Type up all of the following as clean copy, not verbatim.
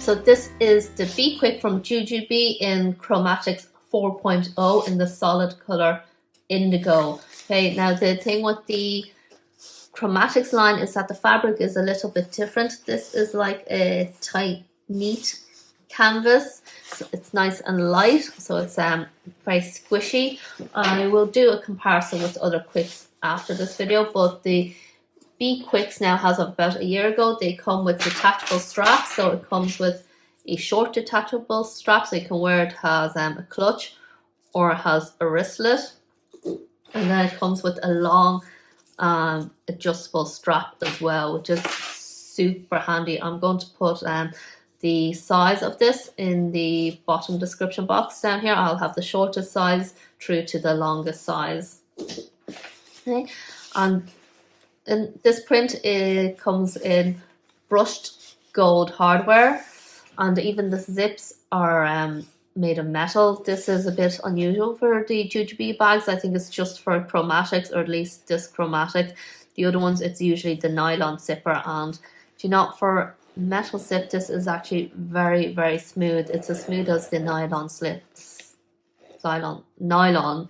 So this is the Be Quick from Jujube in Chromatics 4.0 in the solid color indigo. Okay, now the thing with the Chromatics line is that the fabric is a little bit different. This is like a tight, neat canvas. So it's nice and light, so it's very squishy. I will do a comparison with other quicks after this video, but the Be Quicks now has about a year ago. They come with detachable straps, so it comes with a short detachable strap, so you can wear it as a clutch or it has a wristlet, and then it comes with a long adjustable strap as well, which is super handy. I'm going to put the size of this in the bottom description box down here. I'll have the shortest size through to the longest size. Okay, and this print, it comes in brushed gold hardware, and even the zips are made of metal. This is a bit unusual for the Jujube bags. I think it's just for Chromatics, or at least this Chromatic. The other ones, it's usually the nylon zipper, and do you know, for metal zip, this is actually very, very smooth. It's as smooth as the nylon slips, nylon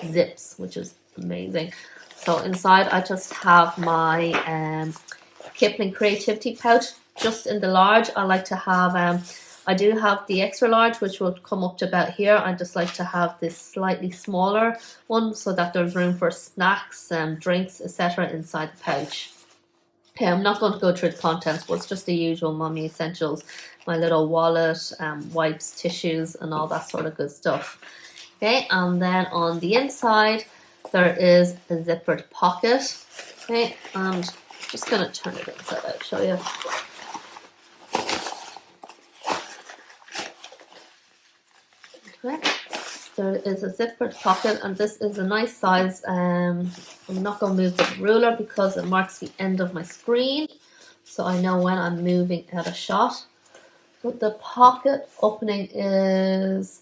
zips, which is amazing. So inside I just have my Kipling Creativity pouch, just in the large. I like to have, I do have the extra large, which will come up to about here. I just like to have this slightly smaller one so that there's room for snacks and drinks, etc. inside the pouch. Okay, I'm not going to go through the contents, but it's just the usual mummy essentials. My little wallet, wipes, tissues, and all that sort of good stuff. Okay, and then on the inside, there is a zippered pocket. Okay, and I'm just going to turn it inside out, show you. Okay, there is a zippered pocket, and this is a nice size. I'm not going to move the ruler because it marks the end of my screen, so I know when I'm moving out of shot. But the pocket opening is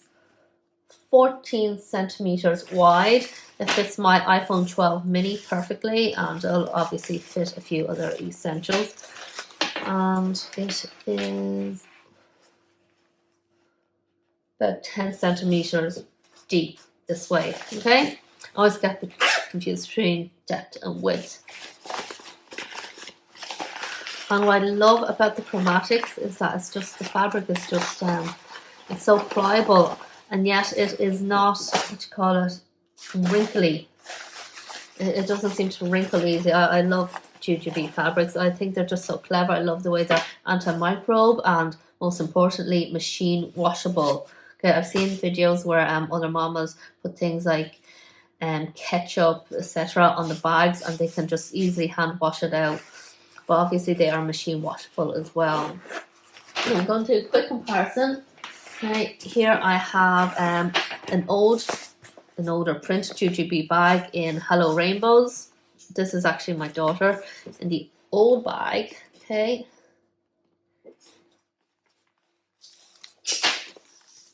14 centimeters wide. It fits my iPhone 12 mini perfectly, and it'll obviously fit a few other essentials. And it is about 10 centimeters deep this way. Okay, I always get confused between depth and width. And what I love about the Chromatics is that it's just, the fabric is just it's so pliable, and yet it is not, what you call it, wrinkly. It doesn't seem to wrinkle easy. I love Jujube fabrics. I think they're just so clever. I love the way they're antimicrobe and, most importantly, machine washable. Okay, I've seen videos where other mamas put things like ketchup, etc. on the bags, and they can just easily hand wash it out. But obviously they are machine washable as well. So I'm going to do a quick comparison. Right, here I have an older print Jujube bag in Hello Rainbows. This is actually my daughter. In the old bag, okay,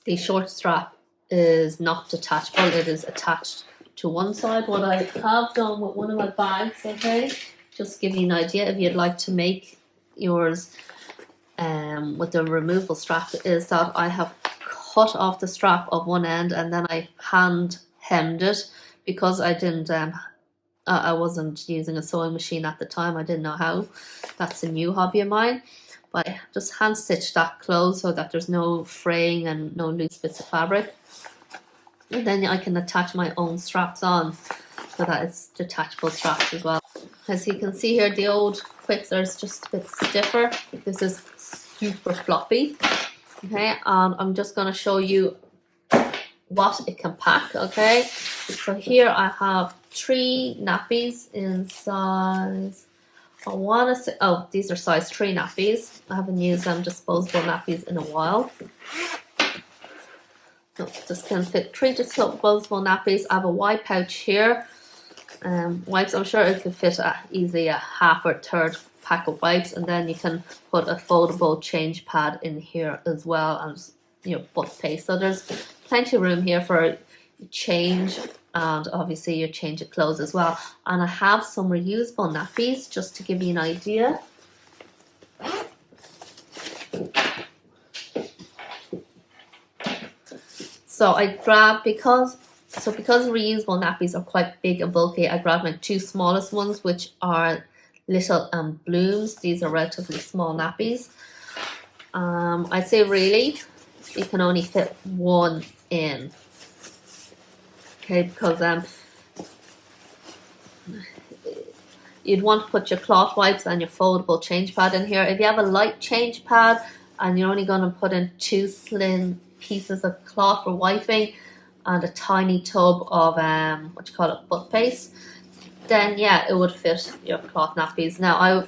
the short strap is not detachable. It is attached to one side. What I have done with one of my bags, okay, just give you an idea if you'd like to make yours with the removable strap, is that I have cut off the strap of one end and then I hand hemmed it, because I didn't I wasn't using a sewing machine at the time. I didn't know how. That's a new hobby of mine. But I just hand stitched that closed so that there's no fraying and no loose bits of fabric. And then I can attach my own straps on so that it's detachable straps as well. As you can see here, the old Quicks are just a bit stiffer. This is super floppy. Okay, and I'm just going to show you what it can pack. Okay, so here I have 3 nappies in size, I want to say, oh, these are size 3 nappies. I haven't used disposable nappies in a while. So this can fit 3 disposable nappies. I have a wide pouch here. Wipes, I'm sure it could fit easily a half or third pack of wipes, and then you can put a foldable change pad in here as well, and butt paste. So there's plenty of room here for change, and obviously your change of clothes as well. And I have some reusable nappies just to give you an idea. So I grabbed, because reusable nappies are quite big and bulky, I grabbed my two smallest ones, which are little blooms. These are relatively small nappies. I'd say really you can only fit one in. Okay, because you'd want to put your cloth wipes and your foldable change pad in here. If you have a light change pad and you're only going to put in two slim pieces of cloth for wiping and a tiny tub of butt paste, then yeah, it would fit your cloth nappies. Now I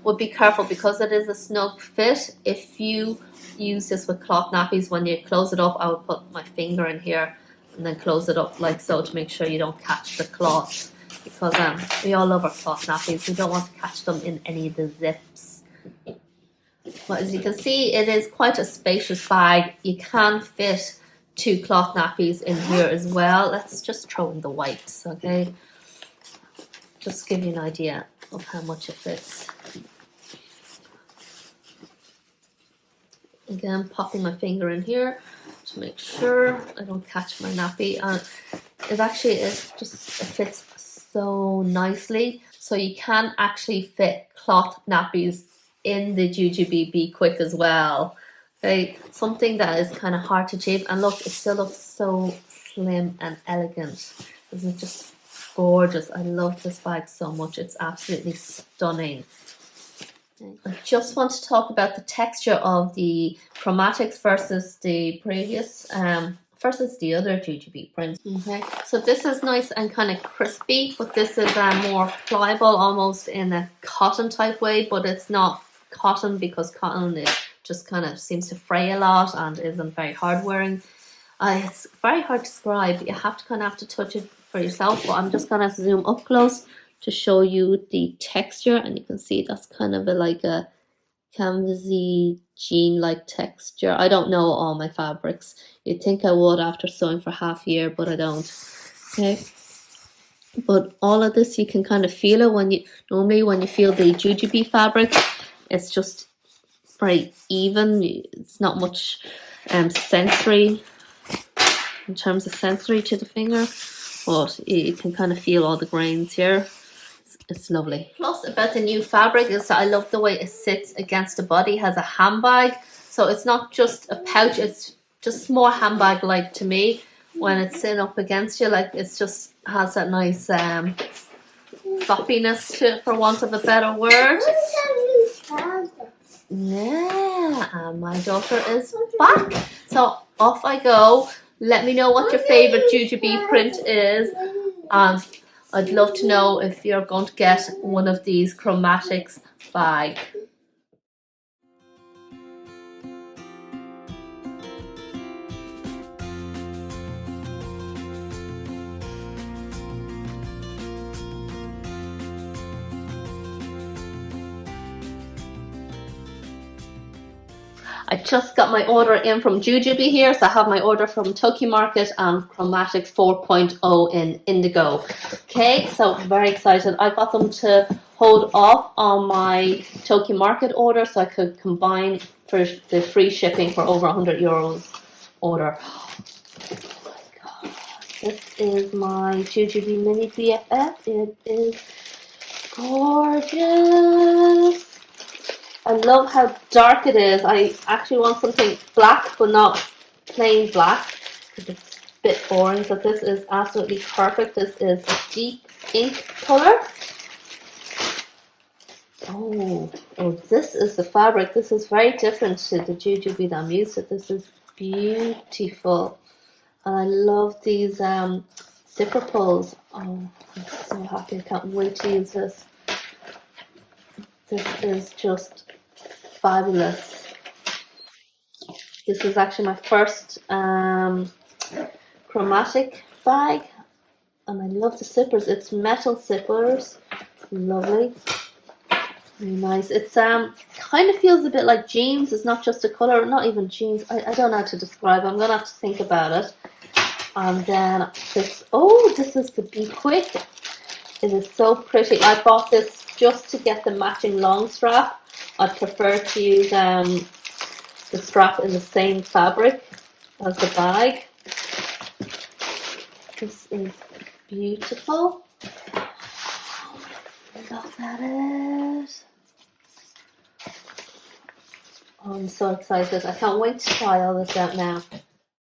would be careful, because it is a snug fit. If you use this with cloth nappies, when you close it up, I would put my finger in here and then close it up like so to make sure you don't catch the cloth, because we all love our cloth nappies. We don't want to catch them in any of the zips. But as you can see, it is quite a spacious bag. You can fit two cloth nappies in here as well. Let's just throw in the wipes, okay? Just give you an idea of how much it fits. Again, popping my finger in here to make sure I don't catch my nappy. And it fits so nicely. So you can actually fit cloth nappies in the Jujubee Be Quick as well. Okay, something that is kind of hard to achieve. And look, it still looks so slim and elegant. Isn't it just gorgeous? I love this bag so much. It's absolutely stunning. I just want to talk about the texture of the Chromatics versus the previous, versus the other Jujubee prints. Okay, so this is nice and kind of crispy, but this is more pliable, almost in a cotton type way, but it's not cotton, because cotton is just kind of seems to fray a lot and isn't very hard wearing. It's very hard to describe. You have to touch it for yourself, but I'm just gonna zoom up close to show you the texture, and you can see that's kind of like a canvasy jean-like texture. I don't know all my fabrics. You'd think I would after sewing for half a year, but I don't. Okay, but all of this you can kind of feel it when you feel the Jujubee fabric. It's just very even. It's not much sensory in terms of sensory to the finger, but you can kind of feel all the grains here. It's lovely. Plus about the new fabric is that I love the way it sits against the body. It has a handbag, so it's not just a pouch, it's just more handbag like to me when it's sitting up against you. Like, it's just has that nice floppiness to it, for want of a better word. Yeah, and my daughter is back, so off I go. Let me know what your favorite Jujubee print is. I'd love to know if you're going to get one of these Chromatics bag. I just got my order in from Jujubee here, so I have my order from Tokyo Market and Chromatics 4.0 in indigo. Okay, so very excited. I got them to hold off on my Tokyo Market order so I could combine for the free shipping for over €100 order. Oh my god, this is my Jujubee Mini BFF. It is gorgeous. I love how dark it is. I actually want something black, but not plain black, because it's a bit boring. So this is absolutely perfect. This is a deep ink color. Oh, this is the fabric. This is very different to the Jujubee that I'm used to. This is beautiful. And I love these zipper pulls. Oh, I'm so happy. I can't wait to use this. This is just fabulous. This is actually my first chromatic bag, and I love the zippers. It's metal zippers, lovely, very nice. It's kind of feels a bit like jeans. It's not just a color, not even jeans. I don't know how to describe. I'm gonna have to think about it. And then this. Oh, this is the Be Quick. It is so pretty. I bought this just to get the matching long strap. I prefer to use the strap in the same fabric as the bag. This is beautiful. Look at it. Oh, I'm so excited. I can't wait to try all this out now.